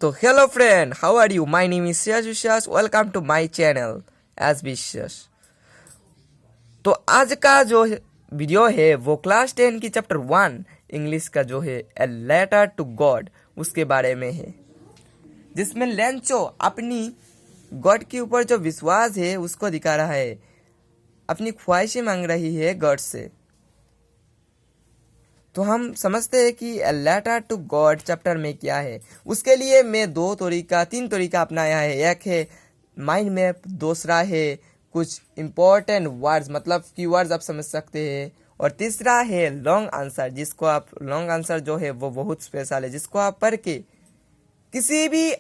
तो hello friend, how are you? My name is Shreyas Vishwas. Welcome to my channel S Vishwas. तो आज का जो वीडियो है वो क्लास 10 की चैप्टर 1 इंग्लिश का जो है ए लेटर टू गॉड उसके बारे में है, जिसमें लेंचो अपनी गॉड के ऊपर जो विश्वास है उसको दिखा रहा है, अपनी ख्वाहिशें मांग रही है गॉड से। तो हम समझते हैं कि a letter to God chapter में क्या है। उसके लिए मैं तीन तरीका अपनाया है। एक है माइंड मैप, दूसरा है कुछ इम्पोर्टेंट वर्ड्स मतलब कीवर्ड्स आप समझ सकते हैं, और तीसरा है लॉन्ग आंसर, जिसको आप लॉन्ग आंसर जो है वो बहुत स्पेशल है, जिसको आप पढ़ के किसी भी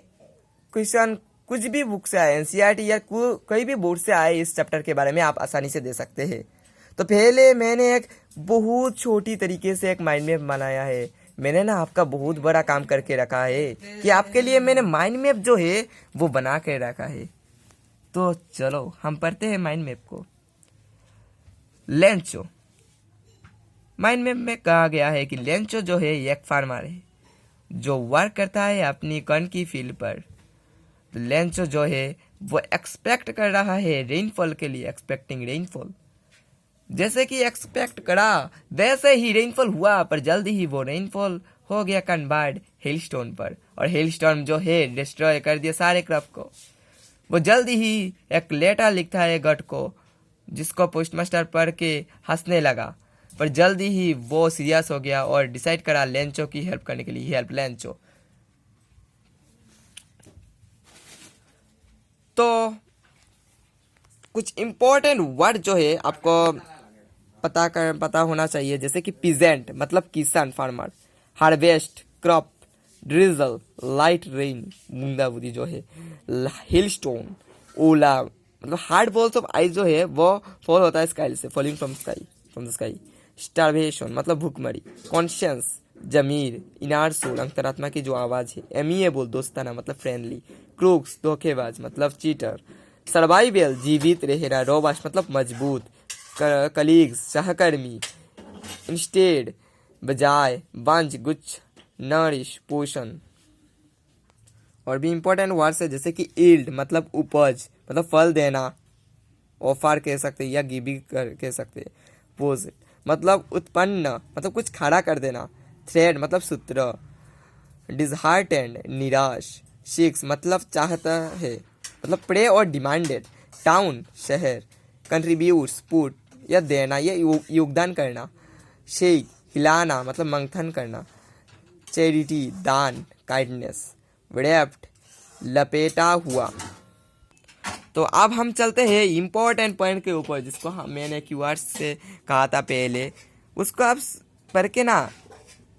क्वेश्चन कुछ भी बुक से आए, एनसीईआरटी या कोई भी बुक से आए, इस चैप्टर के बारे में आप आसानी से दे सकते हैं। तो पहले मैंने एक बहुत छोटी तरीके से एक माइंड मैप बनाया है। मैंने ना आपका बहुत बड़ा काम करके रखा है कि आपके लिए मैंने माइंड मैप जो है वो बना के रखा है। तो चलो हम पढ़ते हैं माइंड मैप को। लेंचो माइंड मैप में कहा गया है कि लेंचो जो है एक फार्मर है जो वर्क करता है अपनी कॉर्न की फील्ड पर। तो लेंचो जो है वो एक्सपेक्ट कर रहा है रेनफॉल के लिए, एक्सपेक्टिंग रेनफॉल। जैसे कि एक्सपेक्ट करा वैसे ही रेनफॉल हुआ, पर जल्दी ही वो रेनफॉल हो गया कन्वर्ट हेलस्टोन पर, और हेलस्टोन जो है डिस्ट्रॉय कर दिया सारे क्रॉप को। वो जल्दी ही एक लेटर लिखता है गॉड को, जिसको पोस्टमास्टर पढ़ के हंसने लगा, पर जल्दी ही वो सीरियस हो गया और डिसाइड करा लेंचो की हेल्प करने के लिए, हेल्प लेंचो। तो कुछ इम्पोर्टेंट वर्ड जो है आपको पता होना चाहिए, जैसे कि पीजेंट मतलब किसान farmer, harvest crop, drizzle light rain बूंदाबूंदी जो है, हिलस्टोन ओला मतलब हार्ड बॉल्स ऑफ आइस जो है वो फॉल होता है स्काई से, falling from the sky, starvation मतलब भूखमरी, कॉन्शियंस जमीर, इनार सोल अंतरात्मा की जो आवाज है, एमिएबल दोस्ताना मतलब फ्रेंडली, क्रूक्स धोखेबाज मतलब चीटर, सर्वाइवल जीवित रहना, रोबास्ट मतलब मजबूत, कलीग्स सहकर्मी, इंस्टेड बजाय, बंच गुच्छ, नरिश पोषण। और भी इंपॉर्टेंट वर्ड्स है जैसे कि ईल्ड मतलब उपज मतलब फल देना, ऑफर कह सकते हैं या गिविंग कह सकते हैं, पोज मतलब उत्पन्न मतलब कुछ खड़ा कर देना, थ्रेड मतलब सूत्र, डिसहार्टेंड निराश, सिक्स मतलब चाहता है मतलब प्रे और डिमांडेड, टाउन शहर, कंट्रीब्यूट पुट या देना या योगदान करना, शेक हिलाना मतलब मंथन करना, चैरिटी दान काइंडनेस, वेप्ट लपेटा हुआ। तो अब हम चलते हैं इम्पोर्टेंट पॉइंट के ऊपर, जिसको मैंने कीवर्ड्स से कहा था पहले, उसको आप पढ़ के ना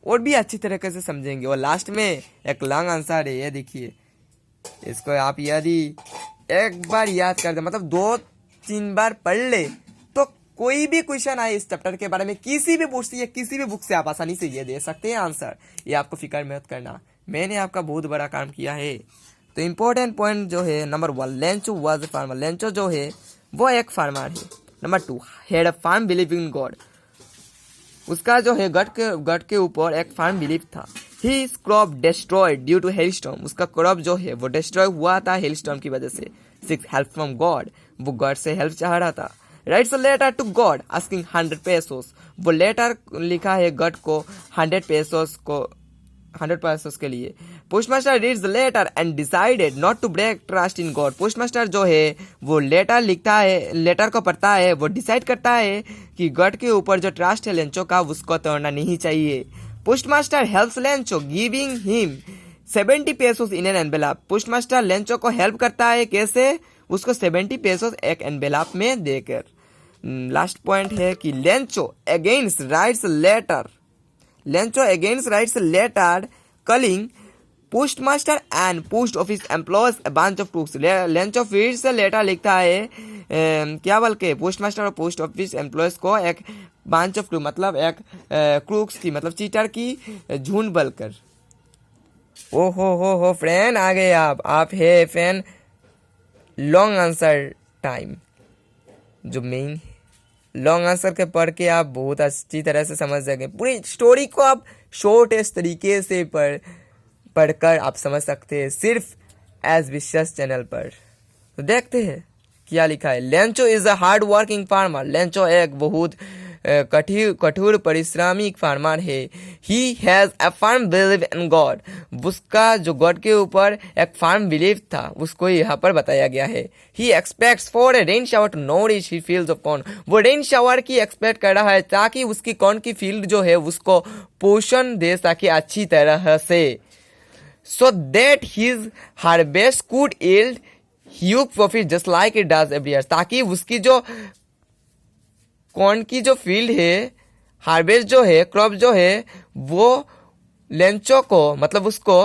और भी अच्छी तरीके से समझेंगे। और लास्ट में एक लॉन्ग आंसर है, ये देखिए, इसको आप यदि एक बार याद कर दे मतलब 2-3 बार पढ़ ले तो कोई भी क्वेश्चन आए इस चैप्टर के बारे में किसी भी बुक से या किसी भी बुक से आप आसानी से ये दे सकते हैं आंसर। ये आपको फिक्र मत करना, मैंने आपका बहुत बड़ा काम किया है। तो इम्पोर्टेंट पॉइंट जो है, number 1 Lencho was a farmer, Lencho जो है वो एक फार्मर है। Number 2 had a firm believe in God, उसका जो है गॉड के ऊपर एक फर्म बिलीव था। His crop destroyed due to hailstorm, उसका क्रॉप जो है वो डिस्ट्रॉय हुआ था हेलस्टॉर्म की वजह से। 6 हेल्प फ्रॉम गॉड, वो गॉड से हेल्प चाह रहा था। Writes a letter to God asking 100 pesos, वो लेटर लिखा है गॉड को 100 पेसोस के लिए। Postmaster reads the letter and decided not to break trust in God, postmaster जो है वो लेटर लिखता है, लेटर को पढ़ता है, वो डिसाइड करता है कि गॉड के ऊपर जो ट्रस्ट है लेंचो का उसको तोड़ना नहीं चाहिए। Postmaster helps Lencho giving him 70 pesos in an envelope, postmaster Lencho को हेल्प करता है, कैसे? उसको 70 पेसोस एक एनवेलप में देकर। लास्ट पॉइंट है कि Lencho against writes letter, Lencho against writes letter calling postmaster and post office employees a bunch of crooks, Lencho फिर से लेटर लिखता है क्या बोल के, पोस्टमास्टर और पोस्ट ऑफिस एम्प्लॉयज को एक बंच ऑफ क्रूक मतलब एक क्रूक्स की मतलब चीटर की झुंड बोलकर। ओ हो फ्रेंड आ गए आप है फैन लॉन्ग आंसर टाइम, जो मेन लॉन्ग आंसर के पढ़ के आप बहुत अच्छी तरह से समझ सकें पूरी स्टोरी को, आप शॉर्ट इस तरीके से पढ़ पढ़कर आप समझ सकते हैं सिर्फ एज विशेष चैनल पर। तो देखते हैं क्या लिखा है। Lencho is a hard working farmer. Lencho एक बहुत कठोर परिश्रमी फार्मर है। He has a firm believe in God. उसका जो गॉड के ऊपर एक फर्म बिलीव था उसको यहाँ पर बताया गया है। He expects for a rain shower to nourish he fields of corn. वो रेन शावर की एक्सपेक्ट कर रहा है ताकि उसकी कॉर्न की फील्ड जो है उसको पोषण दे सके अच्छी तरह से। So that his harvest could yield huge profit just like it does every year। ताकि उसकी जो कॉर्न की जो फील्ड है, हार्वेस्ट जो है, क्रॉप जो है, वो लेंचो को मतलब उसको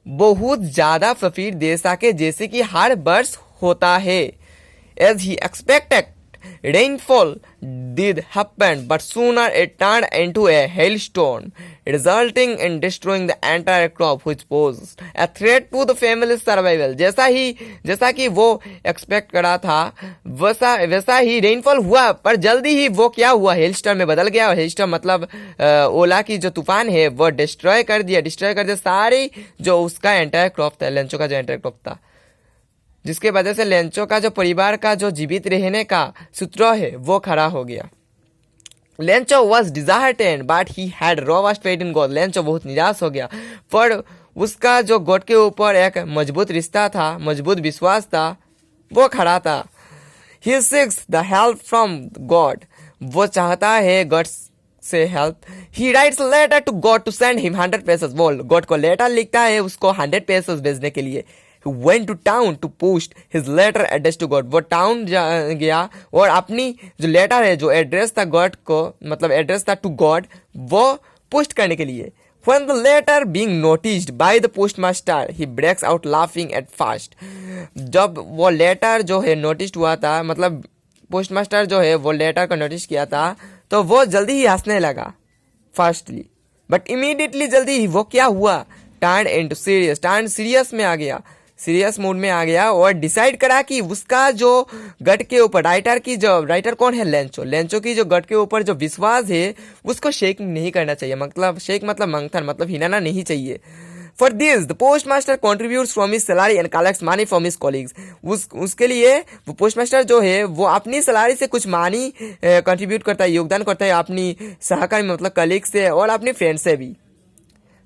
बहुत ज्यादा प्रॉफिट दे सके जैसे कि हर वर्ष होता है। As he expected, rainfall did happen, but sooner it turned into a hailstorm, resulting in destroying the entire crop, which posed a threat to the family's survival। जैसा कि वो एक्सपेक्ट करा था वैसा ही रेनफॉल हुआ, पर जल्दी ही वो क्या हुआ, हेलस्टॉर्म में बदल गया। हेलस्टॉर्म मतलब ओला की जो तूफान है वो डिस्ट्रॉय कर दिया सारी जो उसका एंटायर क्रॉप था, लेंचो का जो एंटायर क्रॉप था, जिसके वजह से लेंचो का जो परिवार का जो जीवित रहने का सूत्र है वो खड़ा हो गया। Lencho was deserted but he had robust faith in God. Lencho बहुत निराश हो गया पर उसका जो गॉड के ऊपर एक मजबूत रिश्ता था, मजबूत विश्वास था, वो खड़ा था। He seeks the help from God. वो चाहता है गॉड से help. He writes letter to God to send him 100 pesos. वो गॉड को लेटर लिखता है उसको 100 पेसेस भेजने के लिए। He went to town to post his letter address to God। वो टाउन गया और अपनी जो लेटर है, जो एड्रेस था गॉड को, मतलब एड्रेस था टू गॉड, वो पोस्ट करने के लिए। When the letter being noticed by the postmaster, he breaks out laughing at first। जब वो लेटर जो है नोटिस हुआ था, मतलब पोस्टमास्टर जो है वो लेटर को नोटिस किया था, तो वो जल्दी ही हंसने लगा फर्स्टली, बट इमीडिएटली जल्दी ही वो क्या हुआ, turn into serious. Turn serious में आ गया, सीरियस मूड में आ गया और डिसाइड करा कि उसका जो गट के ऊपर राइटर कौन है, लेंचो की जो गट के ऊपर जो विश्वास है उसको शेक नहीं करना चाहिए। मतलब शेक मतलब मंथन, मतलब हिलाना नहीं चाहिए। For this the postmaster contributes from his salary and collects money from his colleagues. उसके लिए वो पोस्टमास्टर जो है वो अपनी सैलरी से कुछ मनी कंट्रीब्यूट करता है, योगदान करता है अपनी सहकारी मतलब कलीग से और अपने फ्रेंड से भी,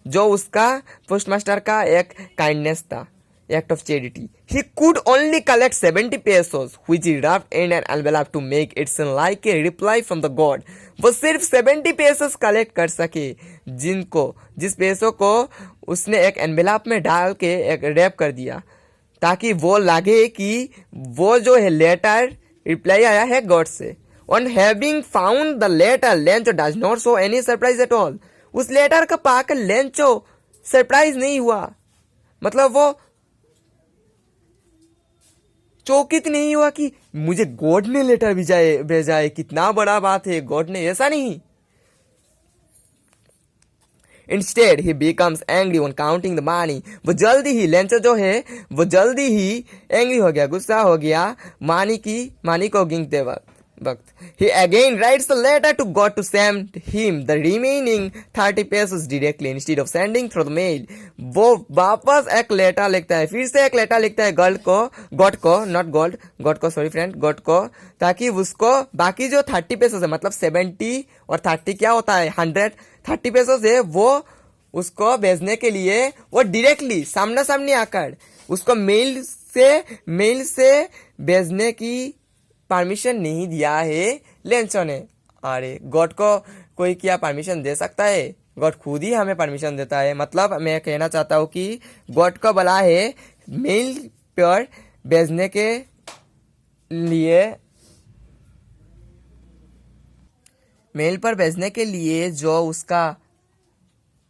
जो उसका पोस्टमास्टर का एक काइंडनेस था, act of charity। He could only collect 70 pesos which he wrapped in an envelope to make it seem like a reply from the god। वो सिर्फ 70 pesos कलेक्ट कर सके जिस पैसों को उसने एक एनवेलप में डाल के एक रैप कर दिया, ताकि वो लगे कि वो जो है लेटर रिप्लाई आया है गॉड से। On having found the letter, Lencho does not show any surprise at all। उस लेटर का पाकर लेंचो सरप्राइज नहीं हुआ, मतलब वो चौकित नहीं हुआ कि मुझे गॉड ने लेटर भेजा है, कितना बड़ा बात है, गॉड ने, ऐसा नहीं। Instead, he becomes angry on counting the money। वो जल्दी ही लेंचो जो है वो जल्दी ही एंग्री हो गया, गुस्सा हो गया मानी को गिनते वक्त। He again writes the letter to God to send him the remaining 30 pesos directly instead of sending through the mail। वो वापस एक लेटर लिखता है, फिर से एक लेटर लिखता है गॉड को, ताकि उसको बाकी जो 30 पेसोस है, मतलब 70 और 30 क्या होता है 130 पेसोस है, वो उसको भेजने के लिए वो डायरेक्टली सामने सामने आकर उसको मेल से भेजने की परमिशन नहीं दिया है लेंचो ने। अरे गॉड को कोई क्या परमिशन दे सकता है? गॉड खुद ही हमें परमिशन देता है। मतलब मैं कहना चाहता हूँ कि गॉड को बोला है मेल पर भेजने के लिए जो उसका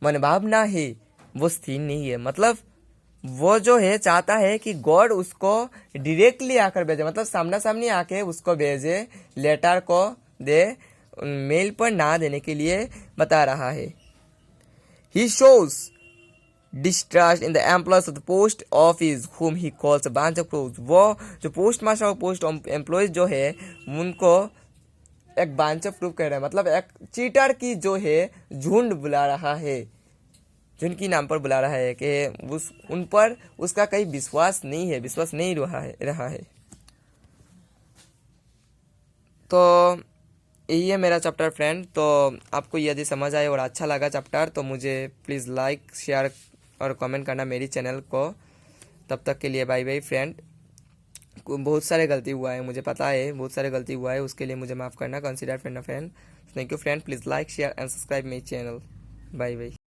मनोभावना है वो स्थिर नहीं है। मतलब वो जो है चाहता है कि गॉड उसको डायरेक्टली आकर भेजे, मतलब सामना सामने आके उसको भेजे, लेटर को दे, मेल पर ना देने के लिए बता रहा है। He shows distrust in the employees of the post office whom he calls a bunch of crooks। वो जो पोस्ट मास्टर और पोस्ट एम्प्लॉयज जो है उनको एक bunch of crooks कह रहा है, मतलब एक चीटर की जो है झुंड बुला रहा है। जिनकी नाम पर बुला रहा है कि उन पर उसका कहीं विश्वास नहीं रहा है। तो यही है मेरा चैप्टर फ्रेंड। तो आपको यदि समझ आए और अच्छा लगा चैप्टर तो मुझे प्लीज़ लाइक शेयर और कमेंट करना मेरी चैनल को। तब तक के लिए बाय बाय फ्रेंड। बहुत सारे गलती हुआ है, मुझे पता है बहुत सारे गलती हुआ है, उसके लिए मुझे माफ़ करना। Consider friend. Thank you friend, please like share and subscribe my channel. Bye bye.